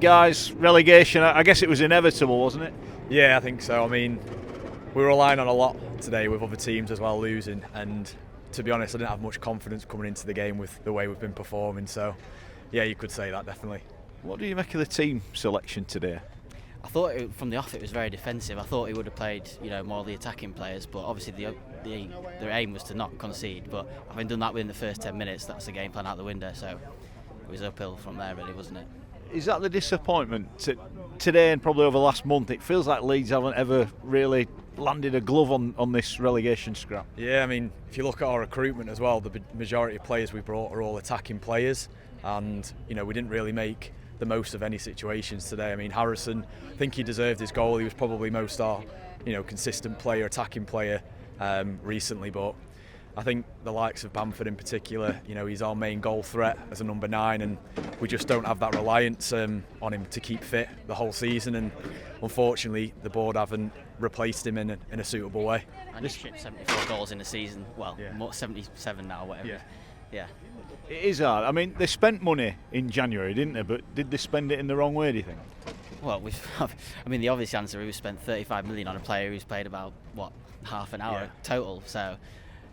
guys, relegation, I guess it was inevitable, wasn't it? Yeah, I think so. I mean, we were relying on a lot today with other teams as well losing, and to be honest, I didn't have much confidence coming into the game with the way we've been performing. So, yeah, you could say that definitely. What do you make of the team selection today? I thought from the off it was very defensive. I thought he would have played, more of the attacking players, but obviously their aim was to not concede. But having done that within the first 10 minutes, that's the game plan out the window. So it was uphill from there, really, wasn't it? Is that the disappointment today and probably over the last month? It feels like Leeds haven't ever really landed a glove on this relegation scrap. Yeah, I mean, if you look at our recruitment as well, the majority of players we brought are all attacking players, and we didn't really make the most of any situations today. I mean, Harrison, I think he deserved his goal. He was probably most our, consistent player, attacking player recently. But I think the likes of Bamford in particular, he's our main goal threat as a number 9, and we just don't have that reliance on him to keep fit the whole season. And unfortunately, the board haven't replaced him in a suitable way. And he's shipped 74 goals in a season. Well, 77 now, whatever. Yeah. It is hard. I mean, they spent money in January, didn't they? But did they spend it in the wrong way, do you think? Well, the obvious answer is we spent 35 million on a player who's played about, half an hour total. So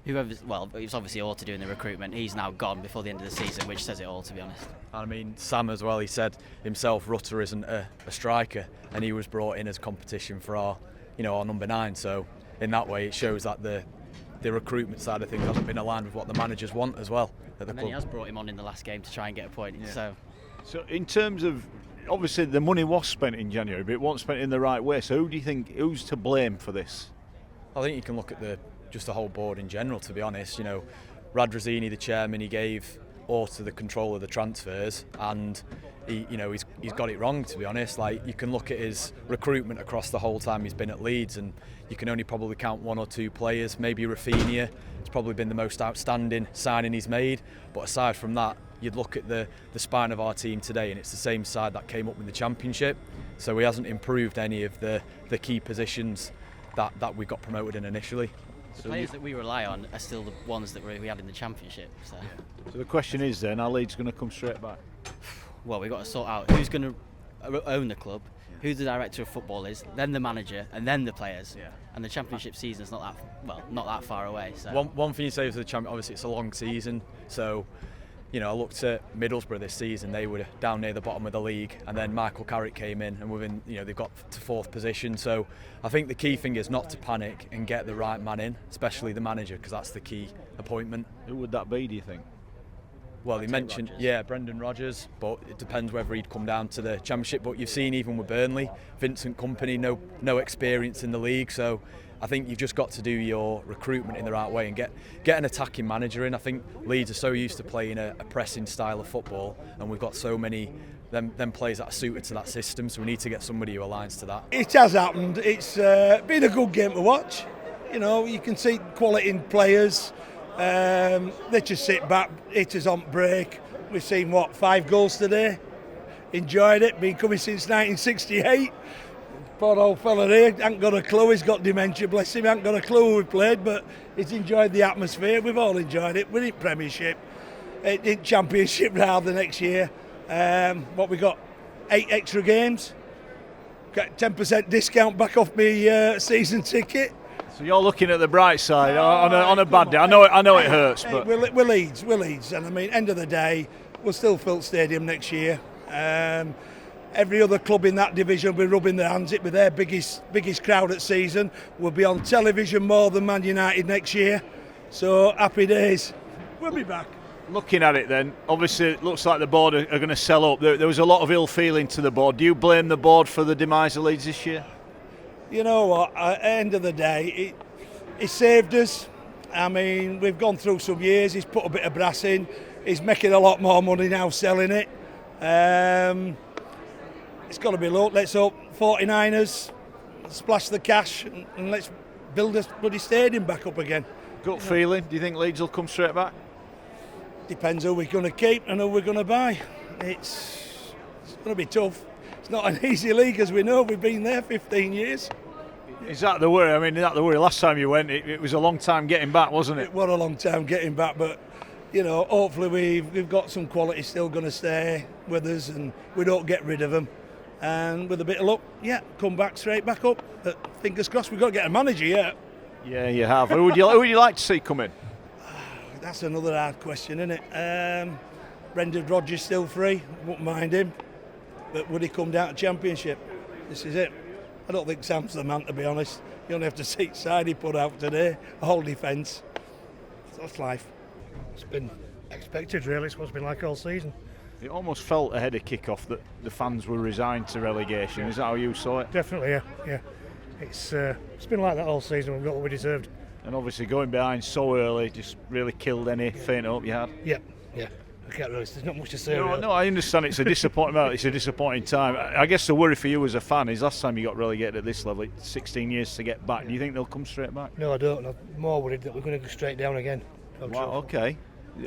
it was obviously all to do in the recruitment. He's now gone before the end of the season, which says it all, to be honest. I mean, Sam as well, he said himself, Rutter isn't a striker, and he was brought in as competition for our number 9. So in that way, it shows that the recruitment side of things hasn't been aligned with what the managers want as well at the club. And then he has brought him on in the last game to try and get a point. Yeah. So in terms of, obviously the money was spent in January, but it wasn't spent in the right way. So who do you think, who's to blame for this? I think you can look at just the whole board in general, to be honest. Radrazini, the chairman, he gave Orta the control of the transfers, and he's got it wrong, to be honest. Like, you can look at his recruitment across the whole time he's been at Leeds, and you can only probably count 1 or 2 players. Maybe Rafinha, it's probably been the most outstanding signing he's made. But aside from that, you'd look at the spine of our team today, and it's the same side that came up in the Championship. So he hasn't improved any of the key positions that we got promoted in initially. The players that we rely on are still the ones that we had in the Championship. So the question is then, are Leeds going to come straight back? Well, we've got to sort out who's going to own the club, who the director of football is, then the manager, and then the players. Yeah. And the Championship season's not that far away. So one thing you say for the Championship, obviously it's a long season. So, I looked at Middlesbrough this season; they were down near the bottom of the league, and then Michael Carrick came in, and within they've got to 4th position. So, I think the key thing is not to panic and get the right man in, especially the manager, because that's the key appointment. Who would that be, do you think? Well, he mentioned, Brendan Rodgers, but it depends whether he'd come down to the Championship. But you've seen even with Burnley, Vincent Kompany, no experience in the league. So I think you've just got to do your recruitment in the right way and get an attacking manager in. I think Leeds are so used to playing a pressing style of football, and we've got so many them players that are suited to that system. So we need to get somebody who aligns to that. It has happened. It's been a good game to watch. You can see quality in players. They just sit back, hitters on break. We've seen 5 goals today. Enjoyed it, been coming since 1968. Poor old fella here, hasn't got a clue, he's got dementia, bless him, hasn't got a clue who we played, but he's enjoyed the atmosphere, we've all enjoyed it. We're in Premiership, in Championship rather next year. We got 8 extra games, got 10% discount back off my season ticket. So you're looking at the bright side on a bad day. I know it hurts, but we're Leeds, and I mean, end of the day, we'll still fill stadium next year. Every other club in that division will be rubbing their hands. It'll be their biggest crowd at season. We'll be on television more than Man United next year. So happy days. We'll be back. Looking at it then, obviously it looks like the board are going to sell up. There was a lot of ill feeling to the board. Do you blame the board for the demise of Leeds this year? You know what, at the end of the day, it saved us. I mean, we've gone through some years, he's put a bit of brass in, he's making a lot more money now selling it. It's got to be low. Let's hope 49ers splash the cash and let's build this bloody stadium back up again. Gut feeling, do you think Leeds will come straight back? Depends who we're going to keep and who we're going to buy. It's going to be tough. It's not an easy league, as we know. We've been there 15 years. Is that the worry? I mean, is that the worry? Last time you went, it was a long time getting back, wasn't it? It was a long time getting back, but hopefully we've got some quality still going to stay. with us and we don't get rid of them. And with a bit of luck, come back straight back up. But fingers crossed, we've got to get a manager yet. Yeah, you have. Who would you like to see come in? That's another hard question, isn't it? Brendan Rodgers still free, wouldn't mind him. But would he come down to Championship? This is it. I don't think Sam's the man, to be honest. You only have to see side he put out today, a whole defence. That's life. It's been expected, really. It's what's been like all season. It almost felt ahead of kick-off that the fans were resigned to relegation. Is that how you saw it? Definitely, yeah. It's been like that all season. We've got what we deserved. And obviously going behind so early just really killed any faint hope you had. Yeah. I can't really. There's not much to say. No, I understand it's a disappointment. It's a disappointing time. I guess the worry for you as a fan is last time you got relegated at this level, it's 16 years to get back. Do you think they'll come straight back? No, I don't. I'm more worried that we're going to go straight down again. Wow, okay.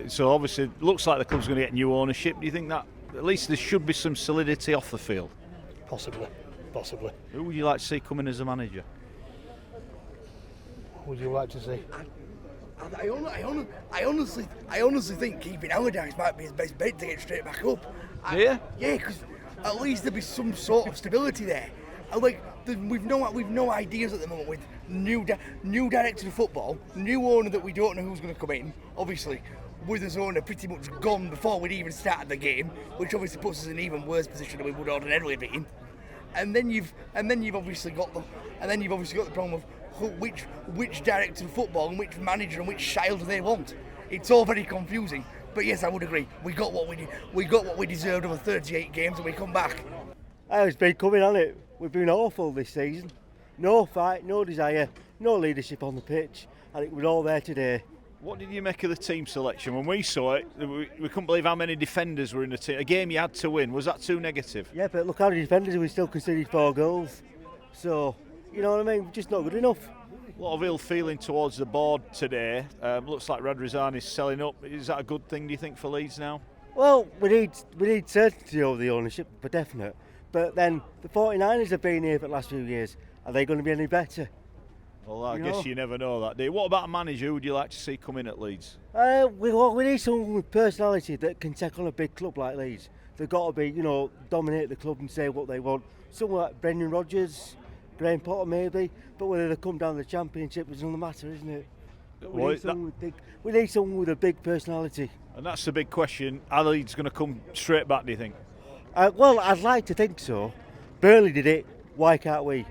So obviously it looks like the club's going to get new ownership. Do you think that at least there should be some solidity off the field? Possibly. Who would you like to see come in as a manager? What would you like to see? I honestly think keeping Allardyce might be his best bet to get straight back up. Yeah, because at least there'll be some sort of stability there. We've no ideas at the moment with new director of football, new owner that we don't know who's going to come in. Obviously, with his owner pretty much gone before we'd even started the game, which obviously puts us in an even worse position than we would ordinarily be in. And then you've obviously got the problem of which director of football and which manager and which style do they want. It's all very confusing. But yes, I would agree. We got what we deserved over 38 games, and we come back. It's been coming on it. We've been awful this season. No fight, no desire, no leadership on the pitch, and it was all there today. What did you make of the team selection? When we saw it, we couldn't believe how many defenders were in the team. A game you had to win. Was that too negative? Yeah, but look how the defenders, we still conceded 4 goals. So, you know what I mean? We're just not good enough. A lot of ill feeling towards the board today. Looks like Radrizzani is selling up. Is that a good thing, do you think, for Leeds now? Well, we need certainty over the ownership, for definite. But then the 49ers have been here for the last few years. Are they going to be any better? Well, I guess you never know that, do you? What about a manager? Who would you like to see come in at Leeds? We need someone with personality that can take on a big club like Leeds. They've got to be, dominate the club and say what they want. Someone like Brendan Rodgers, Graeme Potter maybe, but whether they come down the Championship is another matter, isn't it? We need someone with a big personality. And that's the big question. Are Leeds going to come straight back, do you think? Well, I'd like to think so. Burnley did it, why can't we?